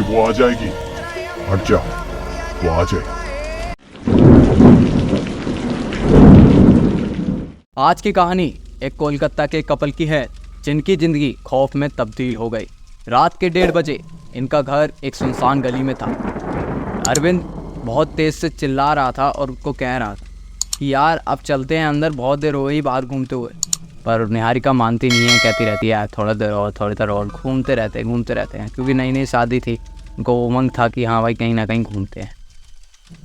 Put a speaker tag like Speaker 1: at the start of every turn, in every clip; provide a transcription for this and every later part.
Speaker 1: वो आ जाएगी। हट जा, वो आ जाएगी।
Speaker 2: आज की कहानी एक कोलकाता के कपल की है जिनकी जिंदगी खौफ में तब्दील हो गई। रात के 1:30 बजे इनका घर एक सुनसान गली में था। अरविंद बहुत तेज से चिल्ला रहा था और उनको कह रहा था कि यार अब चलते हैं अंदर, बहुत देर हो गई बाहर घूमते हुए। पर निहारिका मानती नहीं है, कहती रहती है यार थोड़ा देर और, थोड़ी देर और। घूमते रहते हैं क्योंकि नई नई शादी थी, उनको उमंग था कि हाँ भाई कहीं ना कहीं घूमते हैं।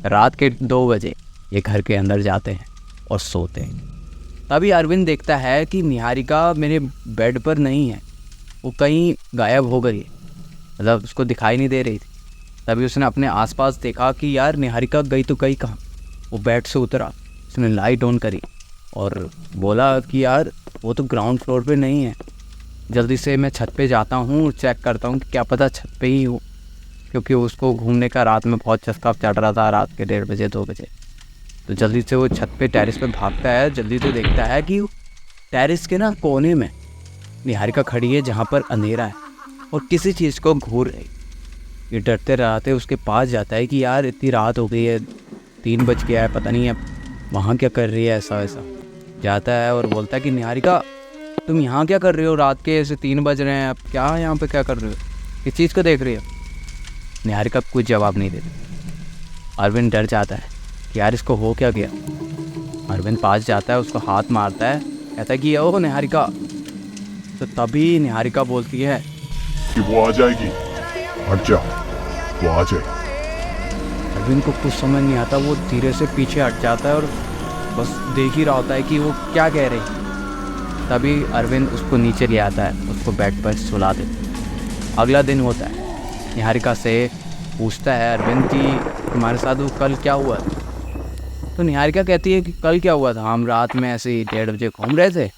Speaker 2: रात के 2 बजे ये घर के अंदर जाते हैं और सोते हैं। तभी अरविंद देखता है कि निहारिका मेरे बेड पर नहीं है, वो कहीं गायब हो गई है, मतलब उसको दिखाई नहीं दे रही थी। तभी उसने अपने आसपास देखा कि यार निहारिका गई तो गई कहाँ। वो बेड से उतरा, उसने लाइट ऑन करी और बोला कि यार वो तो ग्राउंड फ्लोर पे नहीं है, जल्दी से मैं छत पे जाता हूँ, चेक करता हूँ कि क्या पता छत पे ही हो, क्योंकि उसको घूमने का रात में बहुत चस्का चढ़ रहा था रात के 1:30 बजे 2 बजे। तो जल्दी से वो छत पे टेरेस पे भागता है, जल्दी से देखता है कि टेरेस के ना कोने में निहारिका खड़ी है जहाँ पर अंधेरा है और किसी चीज़ को घूर रही। ये डरते रहते उसके पास जाता है कि यार इतनी रात हो गई है, 3 बज गया है, पता नहीं अब वहाँ क्या कर रही है। ऐसा जाता है और बोलता है कि निहारिका तुम यहाँ क्या कर रही हो, रात के ऐसे 3 बज रहे हैं, अब क्या यहाँ पे क्या कर रही हो, किस चीज़ को देख रही हो। निहारिका कुछ जवाब नहीं देती। अरविंद डर जाता है कि यार इसको हो क्या गया। अरविंद पास जाता है, उसको हाथ मारता है, कहता है कि ओ निहारिका। तो तभी निहारिका बोलती है
Speaker 1: कि वो आ जाएगी। हट जा, वो आ जाएगी।
Speaker 2: अरविंद को कुछ समझ नहीं आता, वो धीरे से पीछे हट जाता है और बस देख ही रहा होता है कि वो क्या कह रही। तभी अरविंद उसको नीचे ले आता है, उसको बेड पर सुला देता। अगला दिन होता है, निहारिका से पूछता है अरविंद कि तुम्हारे साथ वो कल क्या हुआ। तो निहारिका कहती है कि कल क्या हुआ था, हम रात में ऐसे ही 1:30 बजे घूम रहे थे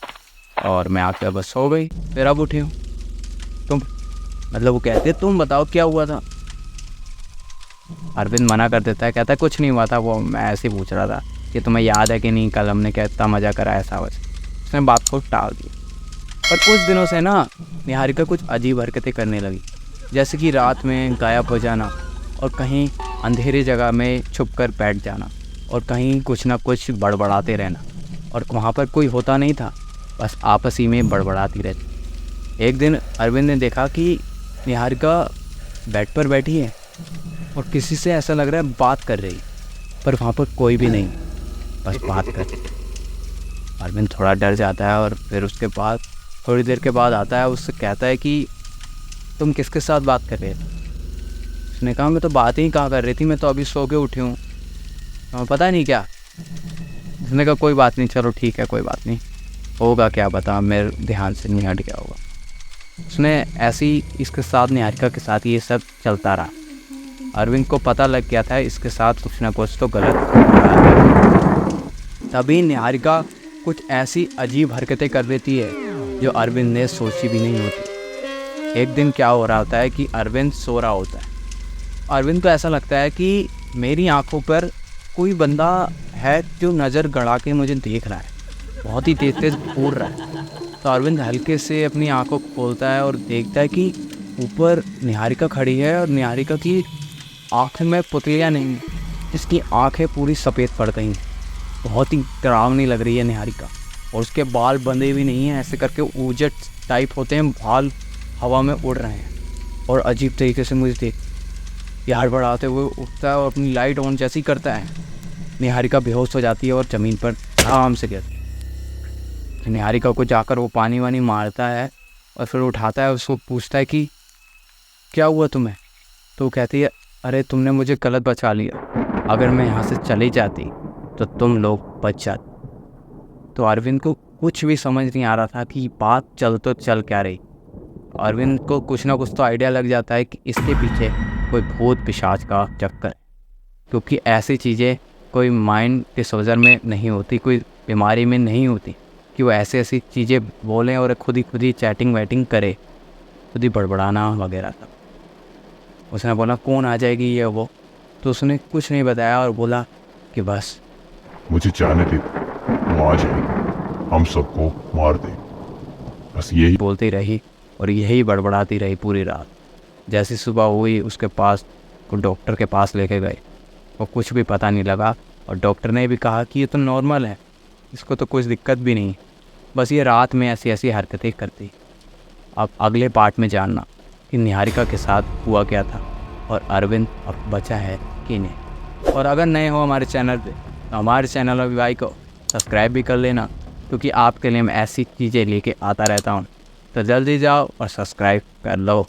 Speaker 2: और मैं आकर बस सो गई, फिर अब उठी हूँ। तुम मतलब वो कहते हैं तुम बताओ क्या हुआ था। अरविंद मना कर देता है, कहता है कुछ नहीं हुआ था, वो मैं ऐसे ही पूछ रहा था कि तुम्हें याद है कि नहीं कल हमने क्या इतना मज़ा करा, ऐसा वैसा। उसने बात को टाल दिया। पर कुछ दिनों से ना निहारिका कुछ अजीब हरकतें करने लगी, जैसे कि रात में गायब हो जाना और कहीं अंधेरी जगह में छुप कर बैठ जाना और कहीं कुछ ना कुछ बड़बड़ाते रहना। और वहाँ पर कोई होता नहीं था, बस आपस ही में बड़बड़ाती रहती। एक दिन अरविंद ने देखा कि निहारिका बेड पर बैठी है और किसी से ऐसा लग रहा है बात कर रही, पर वहाँ पर कोई भी नहीं, बस बात कर रही। अरविंद थोड़ा डर जाता है और फिर उसके बाद थोड़ी देर के बाद आता है, उससे कहता है कि तुम किसके साथ बात कर रहे थे। उसने कहा मैं तो बात ही कहाँ कर रही थी, मैं तो अभी सो के उठी हूँ, तुम्हें पता नहीं क्या। उसने कहा कोई बात नहीं, चलो ठीक है कोई बात नहीं, होगा क्या बता, मेरे ध्यान से नहीं हट गया होगा। उसने ऐसी इसके साथ निहारिका के साथ ये सब चलता रहा। अरविंद को पता लग गया था इसके साथ कुछ ना कुछ तो गलत हो रहा है। तभी निहारिका कुछ ऐसी अजीब हरकतें कर देती है जो अरविंद ने सोची भी नहीं होती। एक दिन क्या हो रहा होता है कि अरविंद सो रहा होता है। अरविंद को ऐसा लगता है कि मेरी आंखों पर कोई बंदा है जो नज़र गड़ा के मुझे देख रहा है, बहुत ही तेज तेज घूर रहा है। तो अरविंद हल्के से अपनी आंखों को खोलता है और देखता है कि ऊपर निहारिका खड़ी है और निहारिका की आँख में पुतलियाँ नहीं, इसकी आँखें पूरी सफ़ेद पड़ गई हैं। बहुत ही डरावनी लग रही है निहारिका, और उसके बाल बंधे भी नहीं हैं, ऐसे करके ऊजट टाइप होते हैं, बाल हवा में उड़ रहे हैं और अजीब तरीके से मुझे देख ये हड़बड़ाते हुए उठता है और अपनी लाइट ऑन जैसी करता है। निहारिका बेहोश हो जाती है और ज़मीन पर आराम से गिरती है। निहारिका को जाकर वो पानी वानी मारता है और फिर उठाता है, उसको पूछता है कि क्या हुआ तुम्हें। तो वो कहती है अरे तुमने मुझे गलत बचा लिया, अगर मैं यहाँ से चली जाती तो तुम लोग बच जाते। तो अरविंद को कुछ भी समझ नहीं आ रहा था कि बात चल तो चल क्या रही। अरविंद को कुछ ना कुछ तो आइडिया लग जाता है कि इसके पीछे कोई भूत पिशाच का चक्कर है, क्योंकि ऐसी चीज़ें कोई माइंड डिसऑर्डर में नहीं होती, कोई बीमारी में नहीं होती कि वो ऐसी चीज़ें बोलें और खुद ही चैटिंग वैटिंग करे, खुद ही बड़बड़ाना वगैरह सब। उसने बोला कौन आ जाएगी ये वो, तो उसने कुछ नहीं बताया और बोला कि बस
Speaker 1: मुझे जाने दे, वो आ जाएगी, हम सबको मार दे, बस यही
Speaker 2: बोलती रही और यही बड़बड़ाती रही पूरी रात। जैसी सुबह हुई उसके पास को डॉक्टर के पास लेके गए, वो कुछ भी पता नहीं लगा और डॉक्टर ने भी कहा कि ये तो नॉर्मल है, इसको तो कुछ दिक्कत भी नहीं, बस ये रात में ऐसी ऐसी हरकतें करती। अब अगले पार्ट में जानना कि निहारिका के साथ हुआ क्या था और अरविंद अब बचा है कि नहीं। और अगर नए हो हमारे चैनल पे तो हमारे चैनल और भाई को सब्सक्राइब भी कर लेना, क्योंकि आपके लिए मैं ऐसी चीज़ें लेके आता रहता हूँ। तो जल्दी जाओ और सब्सक्राइब कर लो।